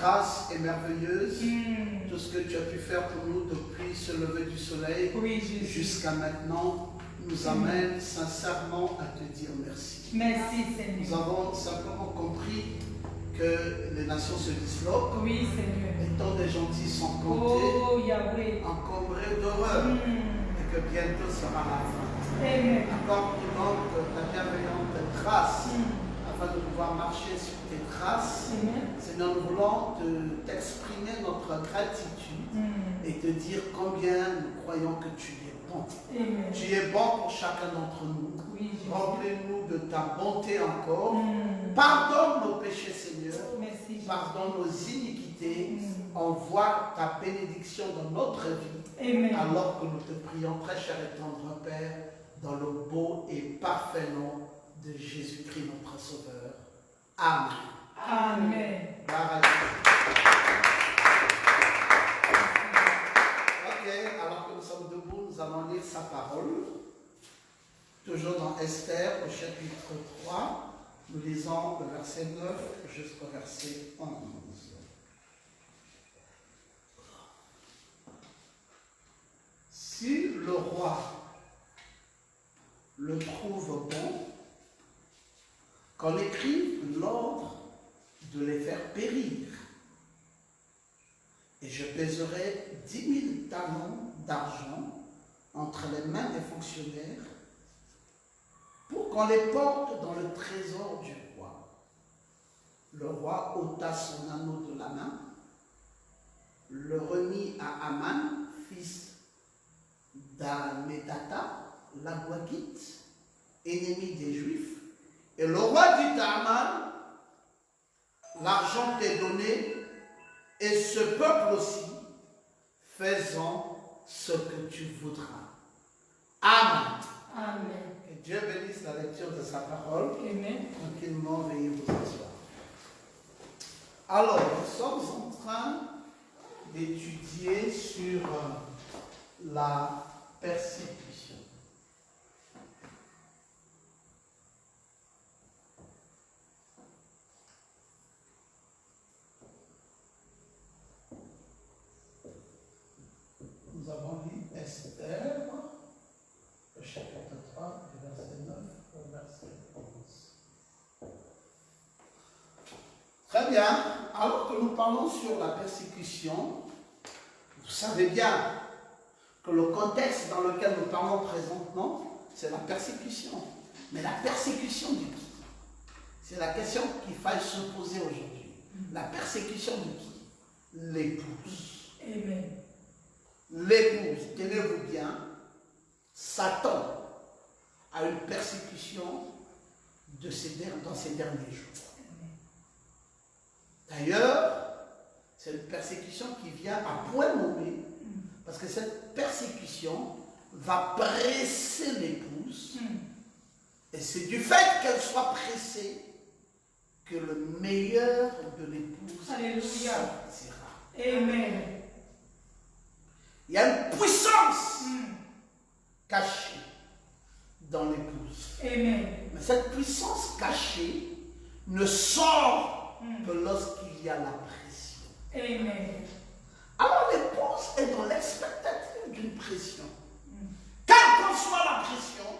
grâce est merveilleuse. Tout ce que tu as pu faire pour nous depuis ce lever du soleil jusqu'à maintenant nous amène sincèrement à te dire merci. Merci Seigneur. Nous avons simplement compris que les nations se disloquent. Oui Seigneur. Les temps des gentils sont comptés, encombrés d'horreur, et que bientôt sera la fin. Accorde-nous donc ta bienveillante grâce afin de pouvoir marcher sur tes traces. Seigneur, nous voulons t'exprimer notre gratitude et te dire combien nous croyons que tu es bon. Tu es bon pour chacun d'entre nous. Remplis-nous de ta bonté encore. Pardonne nos péchés, Seigneur. Pardonne nos iniquités. Envoie ta bénédiction dans notre vie. Alors que nous te prions, très cher et tendre Père, dans le beau et parfait nom de Jésus-Christ, notre Sauveur. Amen. Amen. Ok, alors que nous sommes debout, nous allons lire sa parole. Toujours dans Esther, au chapitre 3, nous lisons le verset 9 jusqu'au verset 11. Si le roi le trouve bon, qu'on écrive l'ordre de les faire périr, et je pèserai 10 000 talents d'argent entre les mains des fonctionnaires pour qu'on les porte dans le trésor du roi. Le roi ôta son anneau de la main, le remit à Aman, fils d'Amedata, l'Agouagite, ennemi des Juifs. Et le roi dit à Aman, l'argent t'est donné, et ce peuple aussi, faisons ce que tu voudras. Amen. Amen. Que Dieu bénisse la lecture de sa parole. Amen. Tranquillement, veuillez vous asseoir. Alors, nous sommes en train d'étudier sur la persécution. Nous avons lu Esther, le chapitre 3, du verset 9 au verset 11. Très bien. Alors que nous parlons sur la persécution, vous savez bien que le contexte dans lequel nous parlons présentement, c'est la persécution. Mais la persécution de qui? C'est la question qu'il faille se poser aujourd'hui. La persécution de qui? L'épouse. Amen. L'épouse, tenez-vous bien, Satan a une persécution dans ces derniers jours. D'ailleurs, c'est une persécution qui vient à point nommé, parce que cette persécution va presser l'épouse, et c'est du fait qu'elle soit pressée que le meilleur de l'épouse sortira. Amen. Il y a une puissance cachée dans l'épouse. Amen. Mais cette puissance cachée ne sort que lorsqu'il y a la pression. Amen. Alors l'épouse est dans l'expectative d'une pression. Quelle qu'en soit la pression,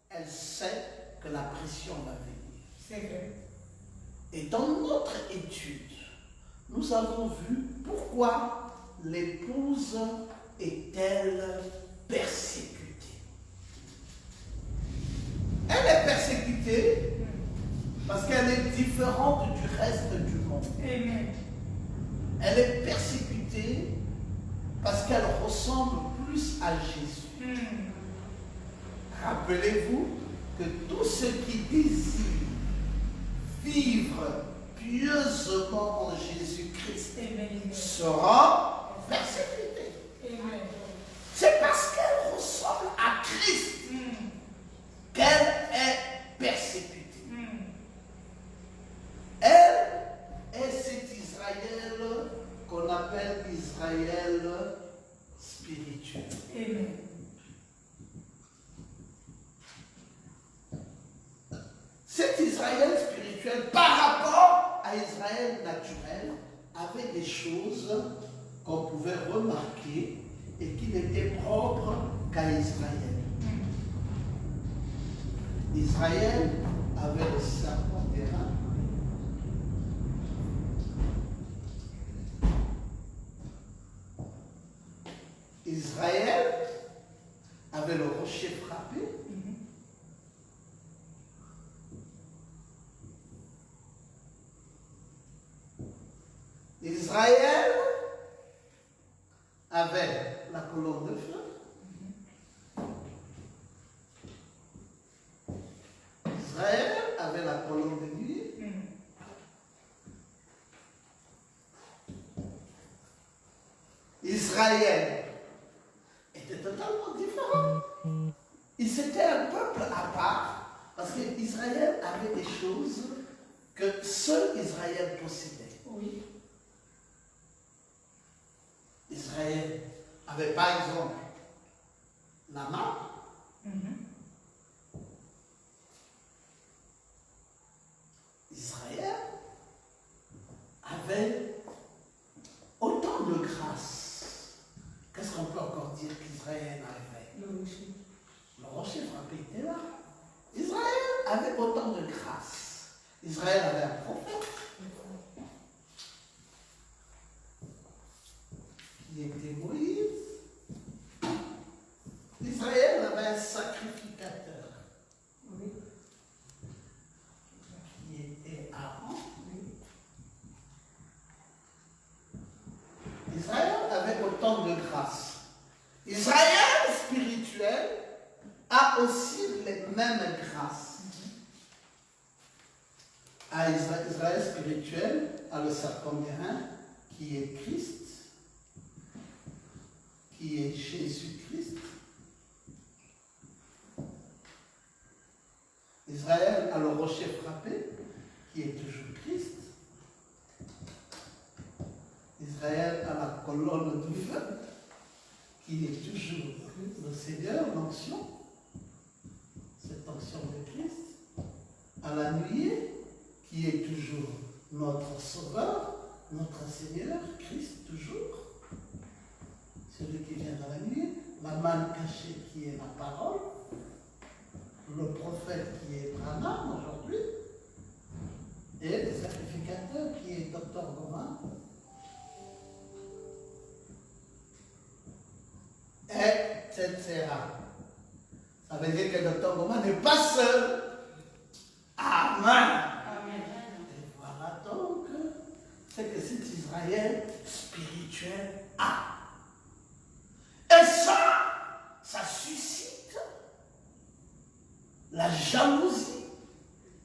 elle sait que la pression va venir. C'est vrai. Et dans notre étude, nous avons vu pourquoi l'épouse est-elle persécutée. Elle est persécutée parce qu'elle est différente du reste du monde. Amen. Elle est persécutée parce qu'elle ressemble plus à Jésus. Rappelez-vous que tous ceux qui désirent vivre pieusement en Jésus-Christ seront persécutés. Amen. C'est parce qu'elle ressemble à Christ qu'elle est persécutée. Elle est cet Israël qu'on appelle Israël spirituel. Amen. Cet Israël spirituel par rapport à Israël naturel avait des choses qu'on pouvait remarquer et qui n'étaient propres qu'à Israël. Israël avait le serpent d'airain. Israël avait le rocher frappé. Israël avait la colonne de feu. Israël avait la colonne de nuit. Israël était totalement différent. C'était un peuple à part parce qu'Israël avait des choses que seul Israël possédait. Oui. Israël avait par exemple la main. Israël avait autant de grâce. Qu'est-ce qu'on peut encore dire qu'Israël avait? Le rocher. Le rocher frappé était là. Israël avait autant de grâce. Israël avait un prophète qui était Moïse. Israël avait un sacrificateur qui était Aaron. Israël avait autant de grâce. Israël spirituel a aussi les mêmes grâces. Israël spirituel a le serpent d'airain qui est Christ, qui est Jésus-Christ. Israël a le rocher frappé qui est toujours Christ. Israël a la colonne du feu qui est toujours le Seigneur, l'onction, cette onction de Christ. À la nuit qui est toujours notre Sauveur, notre Seigneur, Christ toujours. Celui qui vient dans la nuit, la manne cachée qui est la parole, le prophète qui est Branham aujourd'hui, et le sacrificateur qui est Dr. Goma, etc. Ça veut dire que Dr. Goma n'est pas seul. Amen. Et voilà donc, c'est que cet Israël spirituel a. Et ça suscite la jalousie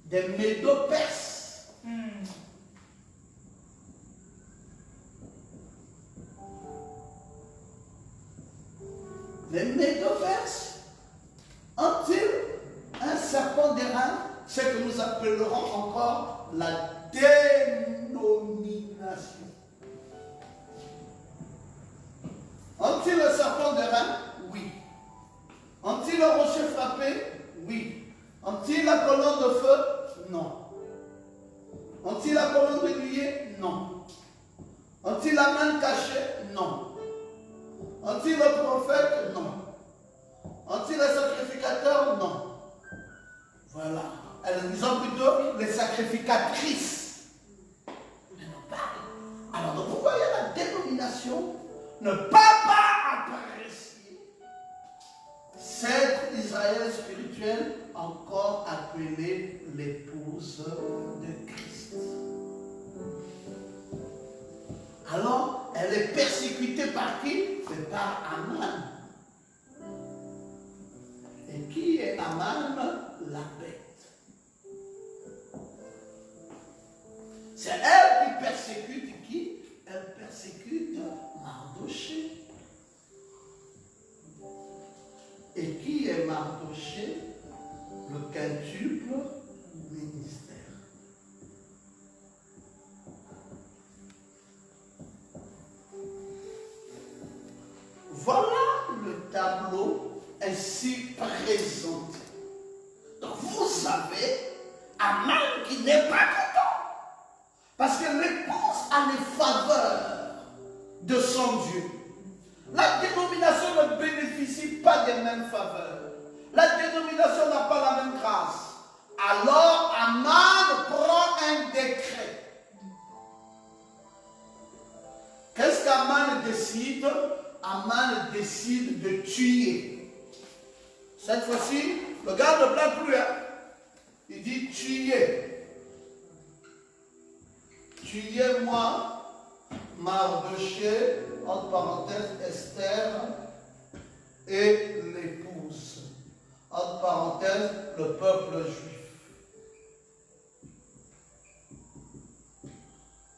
des Médo-Perses. Les Médo-Perses ont-ils un serpent d'airain, ce que nous appellerons encore la dénomination. Ont-ils le serpent d'airain? Oui. Ont-ils le rocher frappé? Oui. Ont-ils la colonne de feu? Non. Ont-ils la colonne de nuée? Non. Ont-ils la main cachée? Non. Ont-ils le prophète? Non. Ont-ils le sacrificateur? Non. Voilà. Elles disons plutôt les sacrificatrices. Mais non pas. Alors donc vous voyez la dénomination ne peut pas apprécier cet Israël spirituel encore appelé l'épouse de Christ. Alors, elle est persécutée par qui? C'est par Aman. Et qui est Aman? La bête. C'est elle qui persécute qui? Elle persécute Mardoché. Et qui est Mardoché? Le quintuple ministère. Voilà le tableau ainsi présenté. Donc vous avez Aman qui n'est pas content. Parce que l'épouse a les faveurs de son Dieu. La dénomination ne bénéficie pas des mêmes faveurs. La dénomination n'a pas la même grâce. Alors Aman prend un décret. Qu'est-ce qu'Aman décide? Aman décide de tuer. Cette fois-ci, le gars ne plaint plus. Il dit tuer. Tuez-moi, Mardochée, entre parenthèses, Esther et l'épouse. Entre parenthèses, le peuple juif.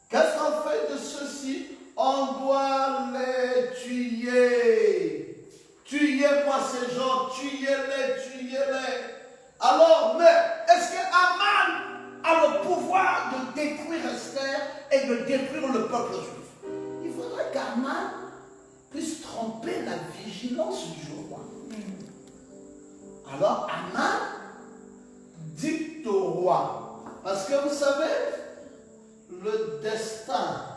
Qu'est-ce qu'on fait de ceci? On doit les tuer. Tuez-moi ces gens, tuez-les, tuez-les. Alors, mais est-ce que Aman a le pouvoir de détruire Esther et de détruire le peuple juif? Il faudrait qu'Aman puisse tromper la vigilance du roi. Alors Aman dicte au roi. Parce que vous savez, le destin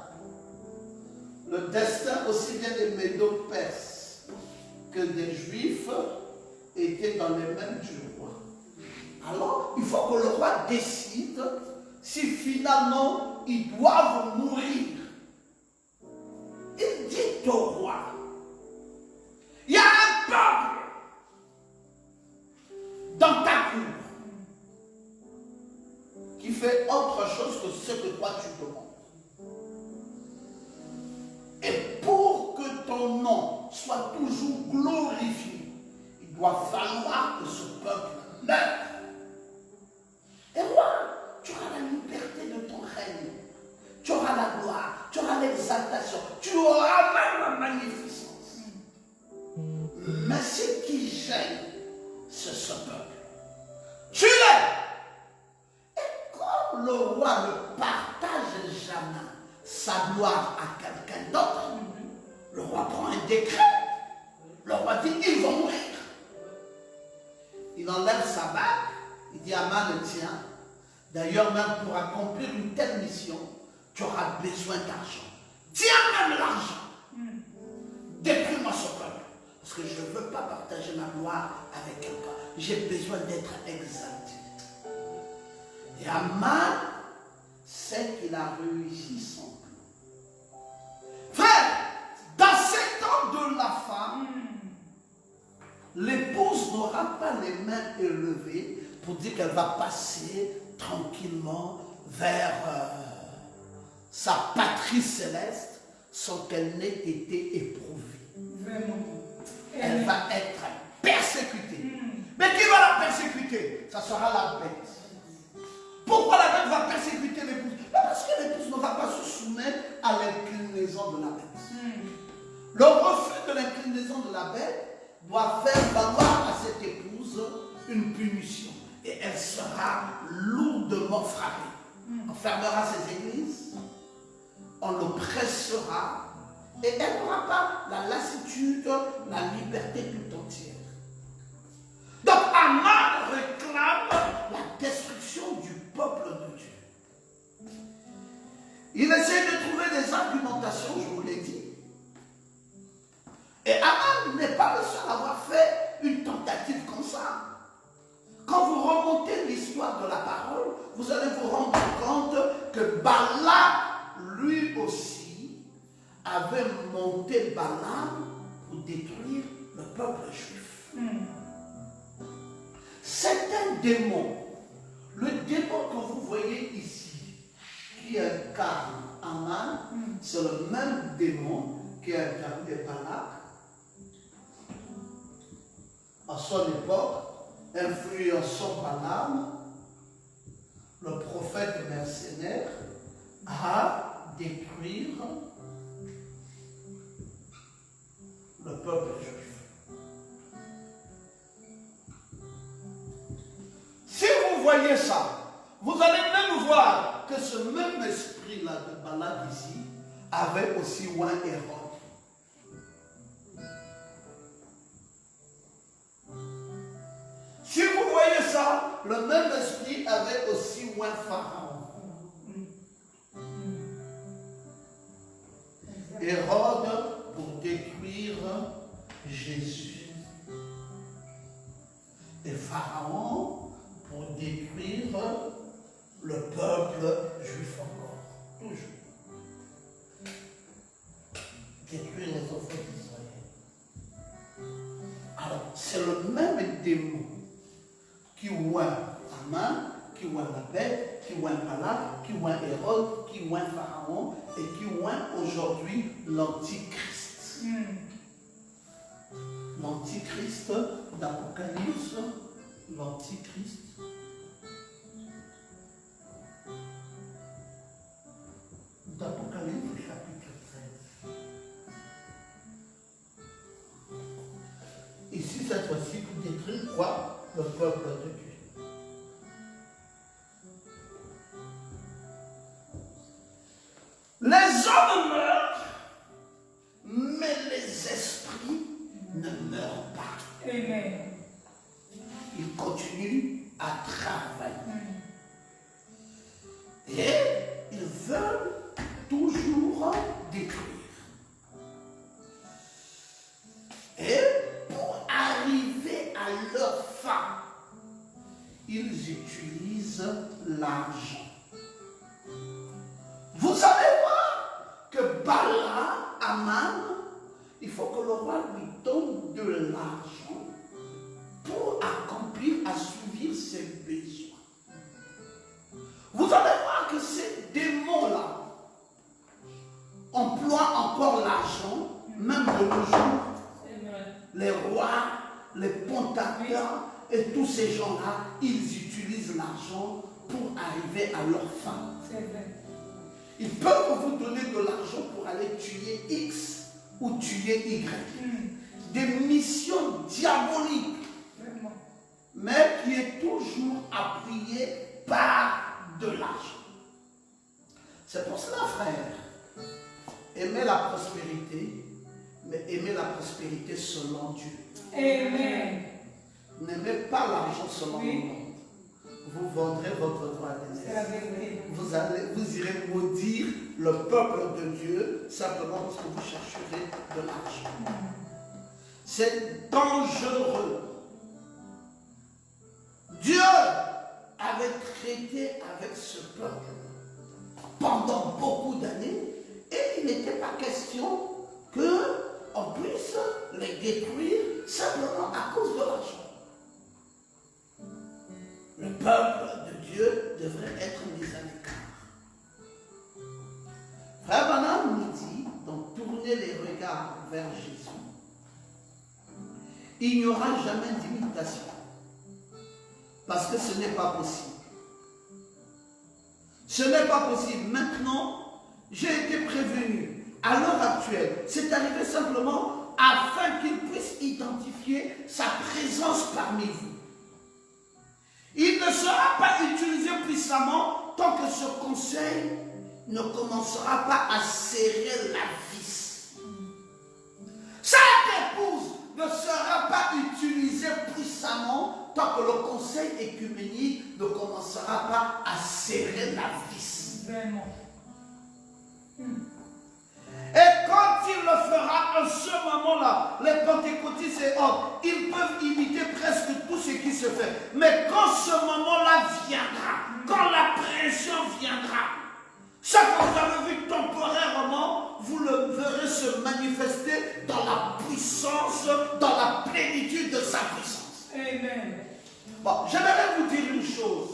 aussi bien des Médo-Perses que des Juifs était dans les mains du roi. Alors, il faut que le roi décide si finalement ils doivent mourir. Il dit au roi, il y a un peuple dans ta cour qui fait autre chose que ce que toi tu demandes. Et pour que ton nom soit toujours glorifié, il doit falloir que ce peuple meure. Et roi, tu auras la liberté de ton règne. Tu auras la gloire, tu auras l'exaltation, tu auras même la magnificence. Mais ce qui gêne, c'est ce peuple. Tue-les! Et comme le roi ne partage jamais sa gloire à quelqu'un d'autre, le roi prend un décret. Le roi dit, ils vont mourir. Il enlève sa bague, il dit, Aman, tiens. D'ailleurs, même pour accomplir une telle mission, tu auras besoin d'argent. Tiens même l'argent. Détruis-moi ce peuple. Parce que je ne veux pas partager ma gloire avec quelqu'un. J'ai besoin d'être exalté. Et Aman sait qu'il a réussi son plan. Frère, dans cet temps de la femme, l'épouse n'aura pas les mains élevées pour dire qu'elle va passer tranquillement vers sa patrie céleste sans qu'elle n'ait été éprouvée. Vraiment. Elle va être persécutée. Mais qui va la persécuter? Ça sera la bête. Pourquoi la bête va persécuter l'épouse? Parce que l'épouse ne va pas se soumettre à l'inclinaison de la bête. Le refus de l'inclinaison de la bête doit faire valoir à cette épouse une punition. Et elle sera lourdement frappée. On fermera ses églises, on l'oppressera, et elle n'aura pas la lassitude, la liberté tout entière. Donc Aman réclame la destruction du peuple de Dieu. Il essaie de trouver des argumentations, je vous l'ai dit. Et Aman n'est pas le seul à avoir fait une tentative comme ça. Quand vous remontez l'histoire de la parole, vous allez vous rendre compte que Balak, lui aussi, avait monté Balaam pour détruire le peuple juif. C'est un démon. Le démon que vous voyez ici, qui incarne Aman, c'est le même démon qui a incarné Balak à son époque, influençant Balaam, le prophète mercenaire, à détruire le peuple juif. Si vous voyez ça, vous allez même voir que ce même esprit-là de Balak ici avait aussi oint Hérode. Si vous voyez ça, le même esprit avait aussi oint Pharaon. Hérode pour détruire Jésus. Et Pharaon pour détruire le peuple juif encore. Toujours. Détruire les enfants d'Israël. Alors, c'est le même démon qui oint Aman, qui oint la bête, qui oint Balak, qui oint Hérode, qui oint Pharaon et qui oint aujourd'hui l'Antichrist. L'Antichrist d'Apocalypse, l'Antichrist d'Apocalypse chapitre 13. Ici, cette fois-ci, pour détruire quoi? Le peuple de Dieu. Les hommes meurent, mais les esprits ne meurent pas. Amen. Ils continuent à travailler. Et ils veulent toujours détruire. Et pour arriver à leur fin, ils utilisent l'argent. Vous allez voir que Balaam, Aman, il faut que le roi lui donne de l'argent pour accomplir, assouvir ses besoins. Vous allez voir que ces démons-là emploient encore l'argent, même de nos jours. Les rois, les pontateurs et tous ces gens-là, ils utilisent l'argent pour arriver à leur fin. Ils peuvent vous donner de l'argent pour aller tuer X ou tuer Y. Des missions diaboliques, mais qui est toujours appuyée par de l'argent. C'est pour cela, frère, aimez la prospérité, mais aimez la prospérité selon Dieu. Amen. N'aimez pas l'argent selon le monde. Vous vendrez votre droit d'aînesse. Vous irez maudire le peuple de Dieu simplement parce que vous chercherez de l'argent. C'est dangereux. Dieu avait traité avec ce peuple pendant beaucoup d'années et il n'était pas question qu'on puisse les détruire simplement à cause de l'argent. Le peuple de Dieu devrait être mis à l'écart. Frère Branham nous dit, donc tournez les regards vers Jésus. Il n'y aura jamais d'imitation. Parce que ce n'est pas possible. Ce n'est pas possible. Maintenant, j'ai été prévenu. À l'heure actuelle, c'est arrivé simplement afin qu'il puisse identifier sa présence parmi vous. Il ne sera pas utilisé puissamment tant que ce conseil ne commencera pas à serrer la vis. Cette épouse ne sera pas utilisée puissamment tant que le conseil écuménique ne commencera pas à serrer la vis. Vraiment. Et quand il le fera, en ce moment-là, les pentecôtistes et autres, ils peuvent imiter presque tout ce qui se fait. Mais quand ce moment-là viendra, quand la pression viendra, ce que vous avez vu temporairement, vous le verrez se manifester dans la puissance, dans la plénitude de sa puissance. Amen. Bon, j'aimerais vous dire une chose.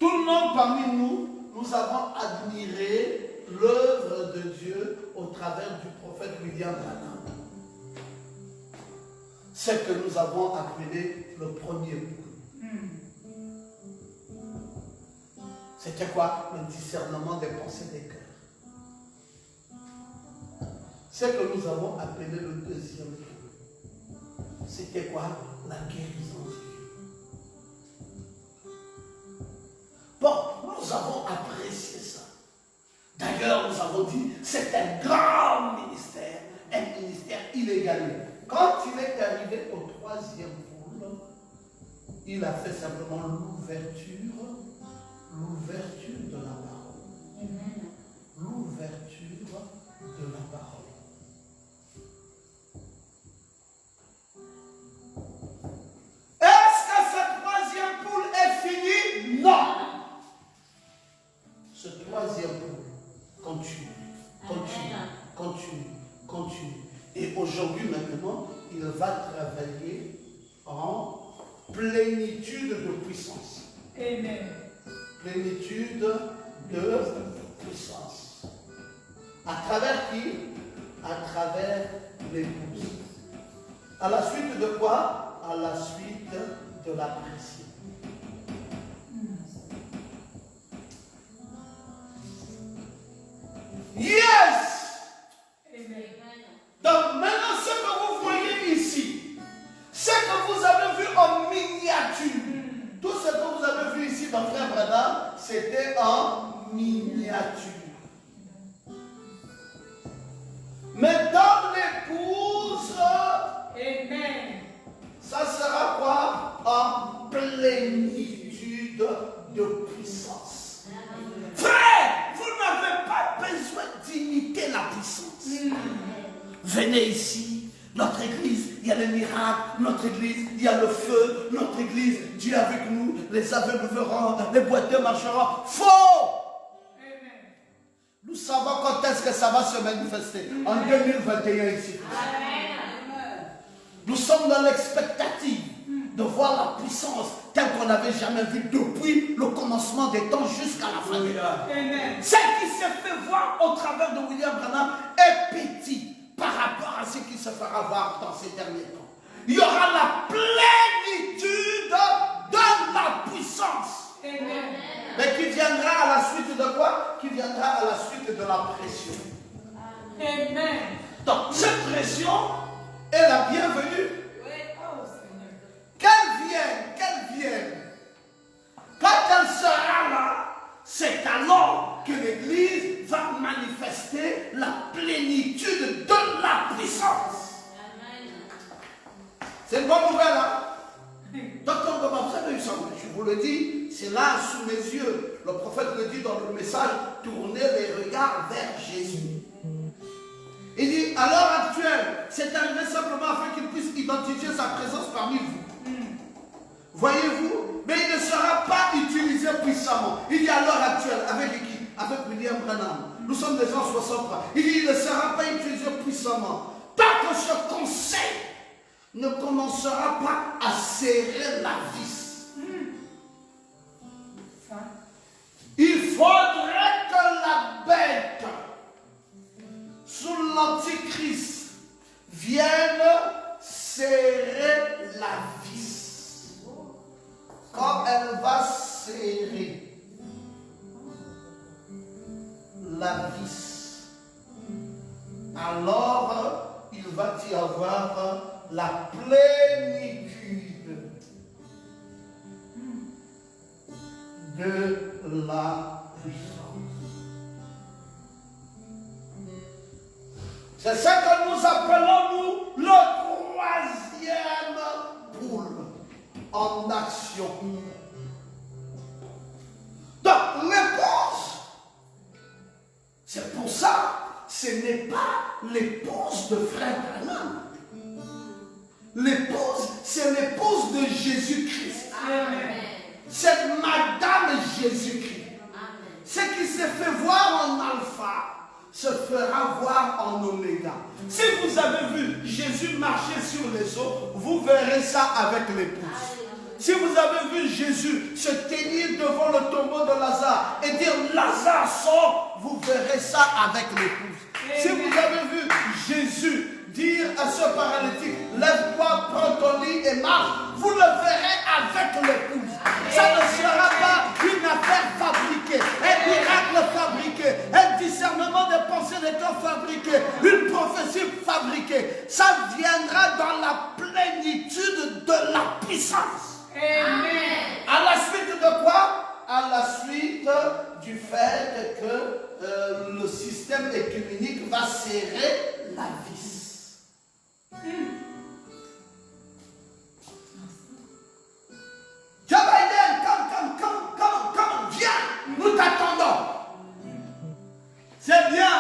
Tout le monde parmi nous, nous avons admiré l'œuvre de Dieu au travers du prophète William Branham. C'est que nous avons appelé le premier boucle. C'était quoi? Le discernement des pensées des cœurs. C'est que nous avons appelé le deuxième boucle. C'était quoi? La guérison de Dieu. Bon, nous avons apprécié ça. D'ailleurs, nous avons dit, c'est un grand ministère, un ministère inégalé. Quand il est arrivé au troisième boule, il a fait simplement l'ouverture de la parole. L'ouverture l'ouverture de la parole. Est-ce que cette troisième poule est finie? Non. Ce troisième poule continue. Et aujourd'hui, maintenant, il va travailler en plénitude de puissance. Amen. Plénitude de puissance. À travers qui? À travers l'épouse. À la suite de quoi? À la suite de la prière. Yes! Amen. Donc maintenant, ce que vous voyez ici, ce que vous avez vu en miniature, tout ce que vous avez vu ici dans Frère Branham, c'était en miniature. Mais dans l'épouse, Amen. ça sera quoi? En plénitude de puissance. Frère, vous n'avez pas besoin d'imiter la puissance. Venez ici, notre église, il y a les miracles, notre église, il y a le feu, notre église, Dieu est avec nous, les aveugles verront, les boiteux marcheront. Faux! Nous savons quand est-ce que ça va se manifester. En 2021 ici. Nous sommes dans l'expectative de voir la puissance telle qu'on n'avait jamais vue depuis le commencement des temps jusqu'à la fin des temps. Celle qui s'est fait voir au travers de William Branham est petit par rapport à ce qui se fera voir dans ces derniers temps. Il y aura la plénitude de la puissance. Amen. Mais qui viendra à la suite de quoi? Qui viendra à la suite de la pression. Amen. Donc, cette pression est la bienvenue. Oh, Seigneur. Qu'elle vienne. Quand elle sera là, c'est alors que l'Église va manifester la plénitude de la puissance. C'est une bonne nouvelle, hein? Docteur Goma, vous avez eu ça, je vous le dis, c'est là sous mes yeux. Le prophète le dit dans le message, tournez les regards vers Jésus. Il dit, à l'heure actuelle, c'est arrivé simplement afin qu'il puisse identifier sa présence parmi vous. Voyez-vous? Mais il ne sera pas utilisé puissamment. Il dit à l'heure actuelle, avec qui? Avec William Branham. Nous sommes déjà en 63. Il dit, il ne sera pas utilisé puissamment. Tant que ce conseil ne commencera pas à serrer la vis. Il faudrait que la bête, sous l'antichrist, vienne serrer la vis. Quand elle va serrer la vis, alors il va y avoir la plénitude de la puissance. C'est ça que nous appelons, nous, le troisième poule en action. Donc, l'épouse, c'est pour ça, ce n'est pas l'épouse de Frère Branham. L'épouse, c'est l'épouse de Jésus-Christ. C'est Madame Jésus-Christ. Ce qui s'est fait voir en alpha se fera voir en oméga. Si vous avez vu Jésus marcher sur les eaux, vous verrez ça avec l'épouse. Si vous avez vu Jésus se tenir devant le tombeau de Lazare et dire Lazare sort, vous verrez ça avec l'épouse. Si vous avez vu Jésus dire à ce paralytique, lève-toi, prends ton lit et marche, vous le verrez avec l'épouse. Ça ne sera pas une affaire fabriquée, un miracle fabriqué, un discernement des pensées des cœurs fabriqué, une prophétie fabriquée. Ça viendra dans la plénitude de la puissance. Amen. À la suite de quoi? À la suite du fait que le système œcuménique va serrer la vis. Joe Biden, come, viens, nous t'attendons. C'est bien,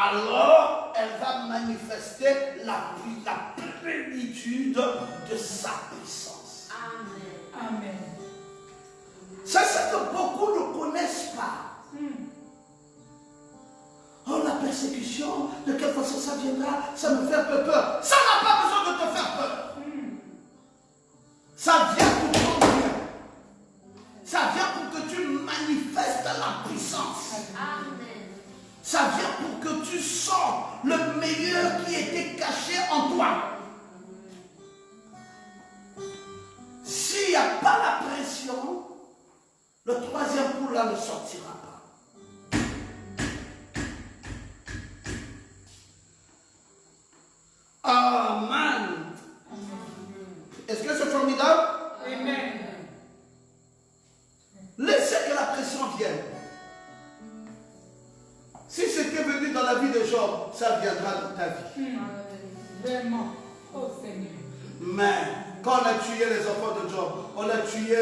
alors elle va manifester la plénitude de sa puissance. Amen. Amen. C'est ce que beaucoup ne connaissent pas. Oh, la persécution, de quelle façon ça viendra, ça me fait un peu peur. Ça n'a pas besoin de te faire peur. Ça vient pour ton bien. Ça vient pour que tu manifestes la puissance. Amen. Ça vient pour que tu sens le meilleur qui était caché en toi. S'il n'y a pas la pression, le troisième coup là ne sortira pas. Amen. Est-ce que c'est formidable? Amen. Laissez que la pression vienne. Si c'était venu dans la vie de Job, ça viendra dans ta vie. Vraiment. Oh Seigneur. Mais quand on a tué les enfants de Job, on a tué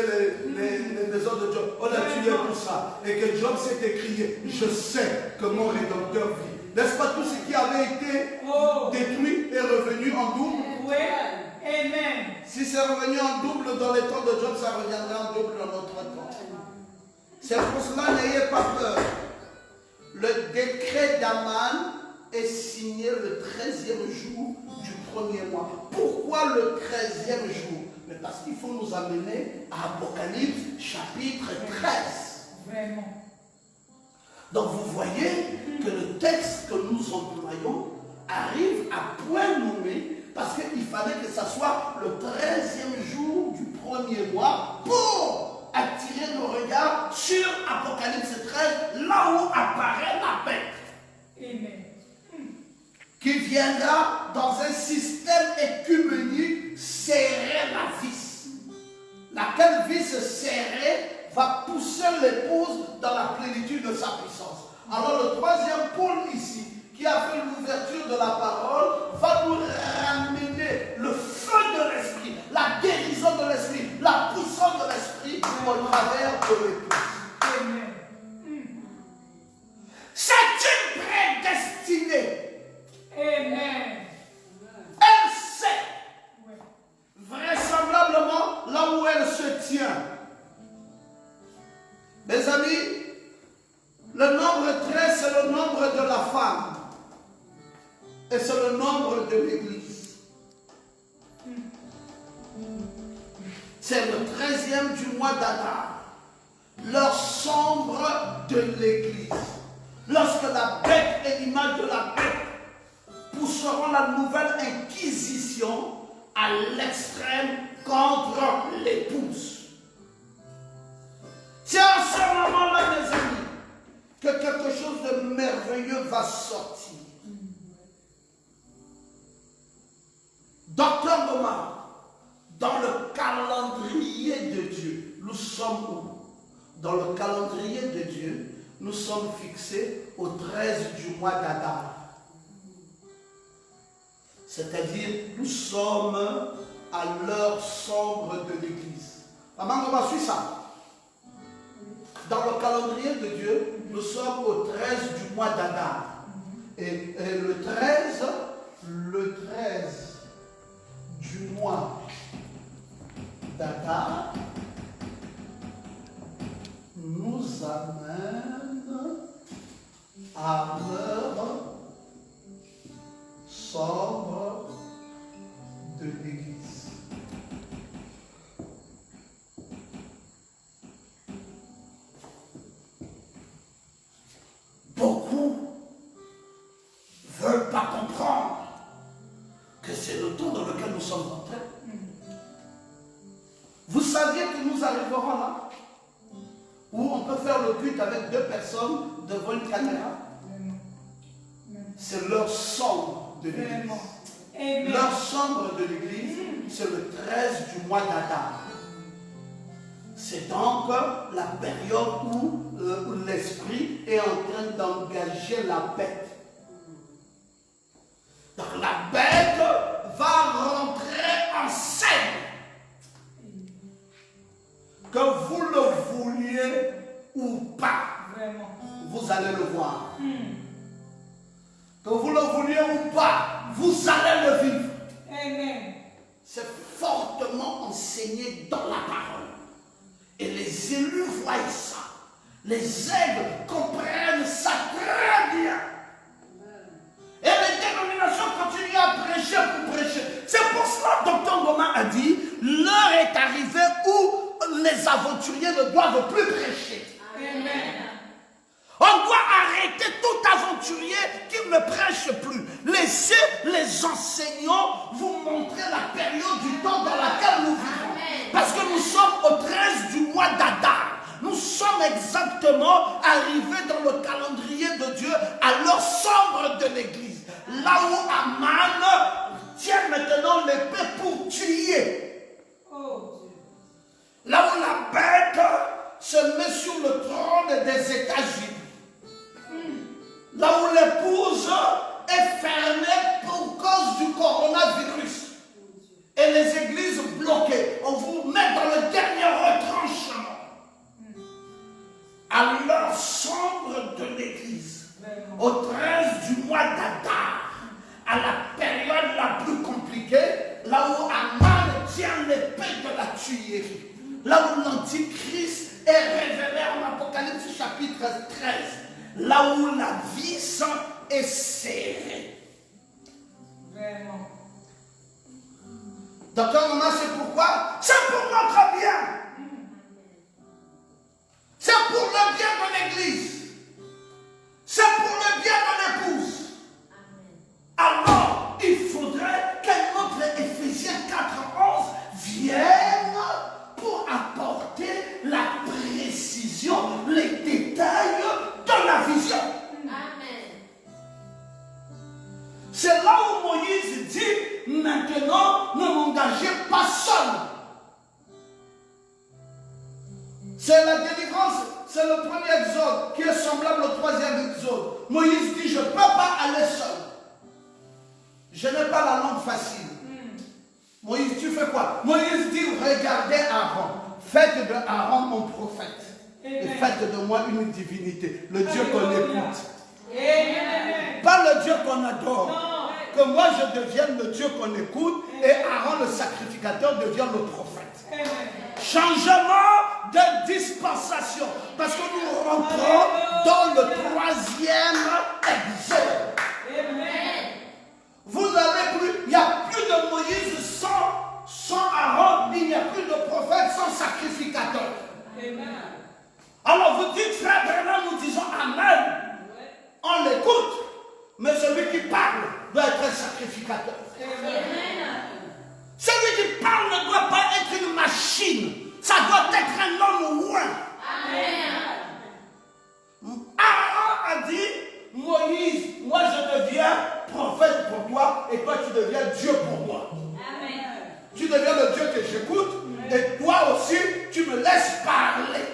les maisons de Job, on a tué tout ça, et que Job s'est écrié, je sais que mon Rédempteur vit. N'est-ce pas tout ce qui avait été détruit est revenu en double? Oui. Amen. Si c'est revenu en double dans les temps de Job, ça reviendra en double dans notre temps. C'est pour cela, n'ayez pas peur. Le décret d'Aman est signé le 13e jour du premier mois. Pourquoi le 13e jour? Mais parce qu'il faut nous amener à Apocalypse chapitre 13. Vraiment. Donc vous voyez que le texte que nous employons arrive à point nommé parce qu'il fallait que ça soit le 13e jour du premier mois pour attirer nos regards sur Apocalypse 13, là où apparaît la bête. Amen. Qui viendra dans un système écuménique serrer la vis. Laquelle vis serrée va pousser l'épouse dans la plénitude de sa puissance. Alors le troisième pôle ici, qui a fait l'ouverture de la parole, va nous ramener le feu de l'esprit, la guérison de l'esprit, la puissance de l'esprit au travers de l'épouse. Amen. C'est une prédestinée. Amen. Elle sait, vraisemblablement, là où elle se tient. Mes amis, le nombre 13, c'est le nombre de la femme. Et c'est le nombre de l'Église. C'est le 13e du mois d'Adar. L'heure sombre de l'Église. Lorsque la bête et l'image de la bête pousseront la nouvelle inquisition à l'extrême contre l'épouse. C'est à ce moment-là, mes amis, que quelque chose de merveilleux va sortir. Docteur Gomar, dans le calendrier de Dieu, nous sommes où? Dans le calendrier de Dieu, nous sommes fixés au 13 du mois d'Adar. C'est-à-dire, nous sommes à l'heure sombre de l'Église. Maman, on va suivre ça. Dans le calendrier de Dieu, nous sommes au 13 du mois d'Adar. Et le 13 du mois d'Adar nous amène à l'heure sombre de l'Église. Beaucoup ne veulent pas comprendre que c'est le temps dans lequel nous sommes entrés. Vous saviez que nous arriverons là où on peut faire le culte avec 2 personnes devant une caméra. C'est l'heure sombre de l'Église. L'heure sombre de l'Église, c'est le 13 du mois d'Adar. C'est donc la période où l'esprit est en train d'engager la bête. Donc la bête va rentrer en scène. Que vous le vouliez ou pas, vous allez le voir. Que vous le vouliez ou pas, vous allez le vivre. Amen. C'est fortement enseigné dans la parole. Et les élus voient ça. Les aigles comprennent ça très bien. Et les dénominations continuent à prêcher pour prêcher. C'est pour cela que Dr Ngoma a dit, l'heure est arrivée où les aventuriers ne doivent plus prêcher. Amen. On doit arrêter tout aventurier qui ne prêche plus. Laissez les enseignants vous montrer la période du temps dans laquelle nous vivons. Parce que nous sommes au 13 du mois d'Adar. Nous sommes exactement arrivés dans le calendrier de Dieu à l'heure sombre de l'église. Là où Aman tient maintenant l'épée pour tuer. Là où la bête se met sur le trône des États-Unis. Là où l'épouse est fermée pour cause du coronavirus. Et les églises bloquées. On vous met dans le dernier retranchement. À l'heure sombre de l'église. Au 13 du mois d'Adar. À la période la plus compliquée. Là où Aman tient l'épée de la tuerie. Là où l'Antichrist est révélé en Apocalypse chapitre 13. Là où la vis est serrée. Vraiment. Docteur Ngoma, c'est pourquoi? C'est pour notre bien. C'est pour le bien de l'église. C'est pour le bien de l'épouse. Alors, il faudrait que notre Éphésiens 4:11 vienne pour apporter la précision, les détails de la vision. Amen. C'est là où Moïse dit, maintenant, ne m'engagez pas seul. C'est la délivrance, c'est le premier exode qui est semblable au troisième exode. Moïse dit, je ne peux pas aller seul. Je n'ai pas la langue facile. Moïse, tu fais quoi? Moïse dit, regardez Aaron. Faites de Aaron mon prophète. Et faites de moi une divinité. Le Dieu qu'on écoute. Pas le Dieu qu'on adore. Que moi je devienne le Dieu qu'on écoute. Et Aaron le sacrificateur devient le prophète. Changement de dispensation. Parce que nous rentrons dans le troisième exode. Vous n'avez plus, il n'y a plus de Moïse sans Aaron, il n'y a plus de prophète sans sacrificateur. Alors vous dites, frère Bernard, nous disons Amen. On l'écoute, mais celui qui parle doit être un sacrificateur. Celui qui parle ne doit pas être une machine, ça doit être un homme loin. Aaron a dit, Moïse, moi je deviens prophète pour toi et toi tu deviens Dieu pour moi. Amen. Tu deviens le Dieu que j'écoute et toi aussi tu me laisses parler.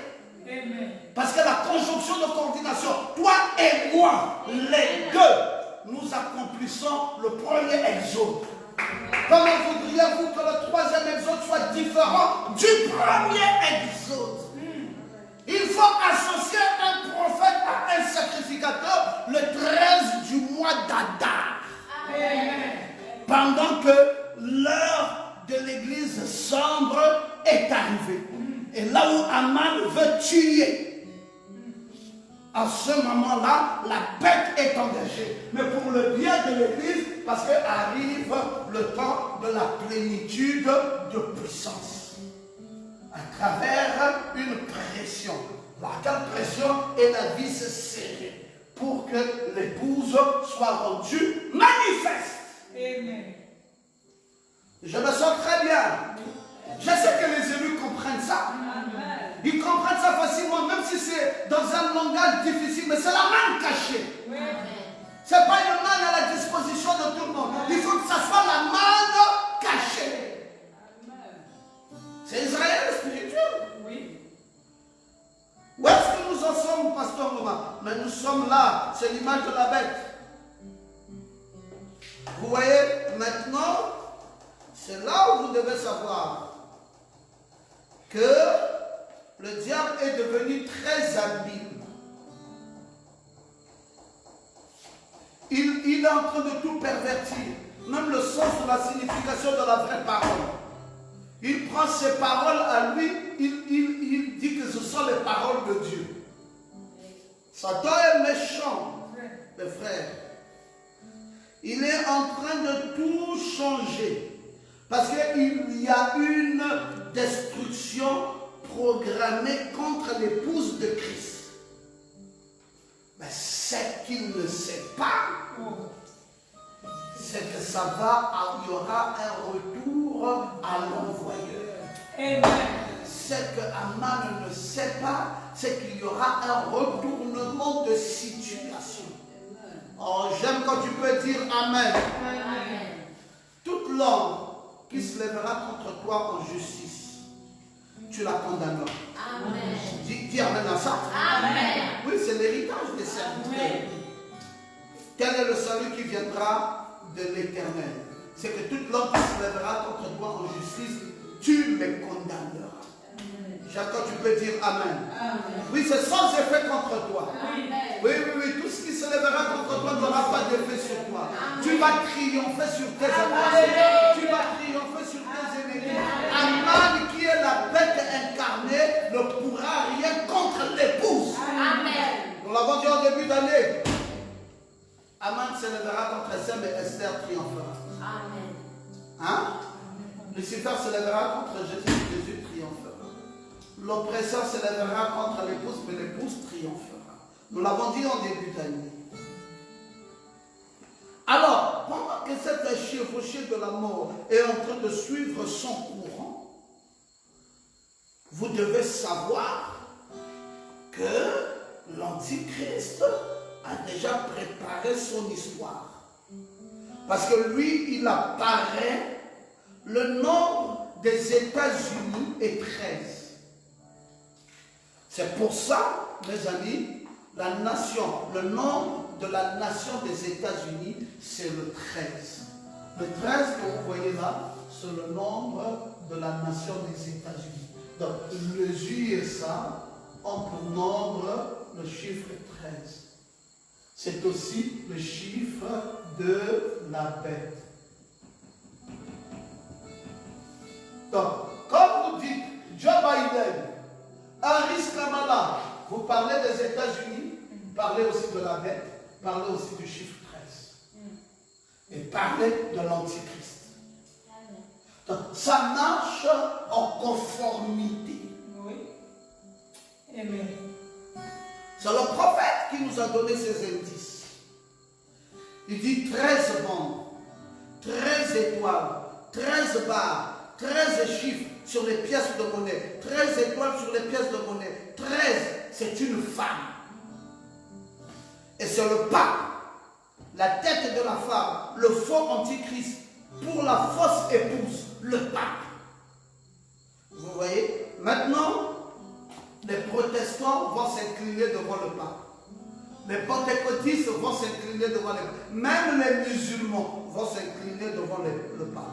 Amen. Parce que la conjonction de coordination, toi et moi, les deux, nous accomplissons le premier exode. Comment voudriez-vous que le troisième exode soit différent du premier exode? Il faut associer un prophète à un sacrificateur le 13 du mois d'Adar. Pendant que l'heure de l'église sombre est arrivée. Et là où Aman veut tuer. À ce moment-là, la bête est engagée. Mais pour le bien de l'église, parce qu'arrive le temps de la plénitude de puissance. À travers une pression. Laquelle pression est la vis serrée pour que l'épouse soit rendue manifeste. Amen. Je me sens très bien. Je sais que les élus comprennent ça. Amen. Ils comprennent ça facilement, même si c'est dans un langage difficile, mais c'est la main cachée. Ce n'est pas une main à la disposition de tout le monde. Il faut que ça soit la main cachée. C'est Israël spirituel. Oui. Où est-ce que nous en sommes, pasteur Ngoma? Mais nous sommes là. C'est l'image de la bête. Vous voyez, maintenant, c'est là où vous devez savoir que le diable est devenu très habile. il est en train de tout pervertir. Même le sens de la signification de la vraie parole. Il prend ses paroles à lui, il dit que ce sont les paroles de Dieu. Satan est méchant, mes frères. Il est en train de tout changer. Parce qu'il y a une destruction programmée contre l'épouse de Christ. Mais ce qu'il ne sait pas, c'est que ça va, il y aura un retour à l'envoyeur. Amen. Ce que Aman ne sait pas, c'est qu'il y aura un retournement de situation. Oh, j'aime quand tu peux dire Amen. Amen. Toute langue qui se lèvera contre toi en justice, tu la condamneras. Amen. Dis Amen à ça. Amen. Oui, c'est l'héritage des serviteurs. Tel est le salut qui viendra de l'Éternel. C'est que toute langue qui se lèvera contre toi en justice, tu les condamneras. Quand tu peux dire Amen. Amen. Oui, c'est sans effet contre toi. Amen. Oui, tout ce qui se lèvera contre toi n'aura pas d'effet sur toi. Amen. Tu vas triompher sur tes adversaires. Tu vas triompher sur tes ennemis. Aman, qui est la bête incarnée, ne pourra rien contre l'épouse. Amen. Nous l'avons dit en début d'année. Aman se lèvera contre Sem et Esther triomphera. Amen. Hein? Lucifer se lèvera contre Jésus triomphera. L'oppresseur se lèvera contre l'épouse, mais l'épouse triomphera. Nous l'avons dit en début d'année. Alors, pendant que cette chevauchée de la mort est en train de suivre son courant, vous devez savoir que l'Antichrist a déjà préparé son histoire. Parce que lui, il apparaît, le nombre des États-Unis est 13. C'est pour ça, mes amis, la nation, le nombre de la nation des États-Unis, c'est le 13. Le 13 que vous voyez là, c'est le nombre de la nation des États-Unis. Donc, les USA ont pour nombre le chiffre 13. C'est aussi le chiffre de la bête. Donc, quand vous dites Joe Biden, Harry Kamala, vous parlez des États-Unis, parlez aussi de la bête, parlez aussi du chiffre 13. Et parlez de l'Antichrist. Donc, ça marche en conformité. Oui. Amen. C'est le prophète qui nous a donné ces indices. Il dit 13 bandes, 13 étoiles, 13 barres, 13 chiffres sur les pièces de monnaie, 13 étoiles sur les pièces de monnaie. 13, c'est une femme. Et c'est le pape, la tête de la femme, le faux antichrist, pour la fausse épouse, le pape. Vous voyez? Maintenant, les protestants vont s'incliner devant le pape. Les pentecôtistes vont s'incliner devant le pape. Même les musulmans vont s'incliner devant le pape.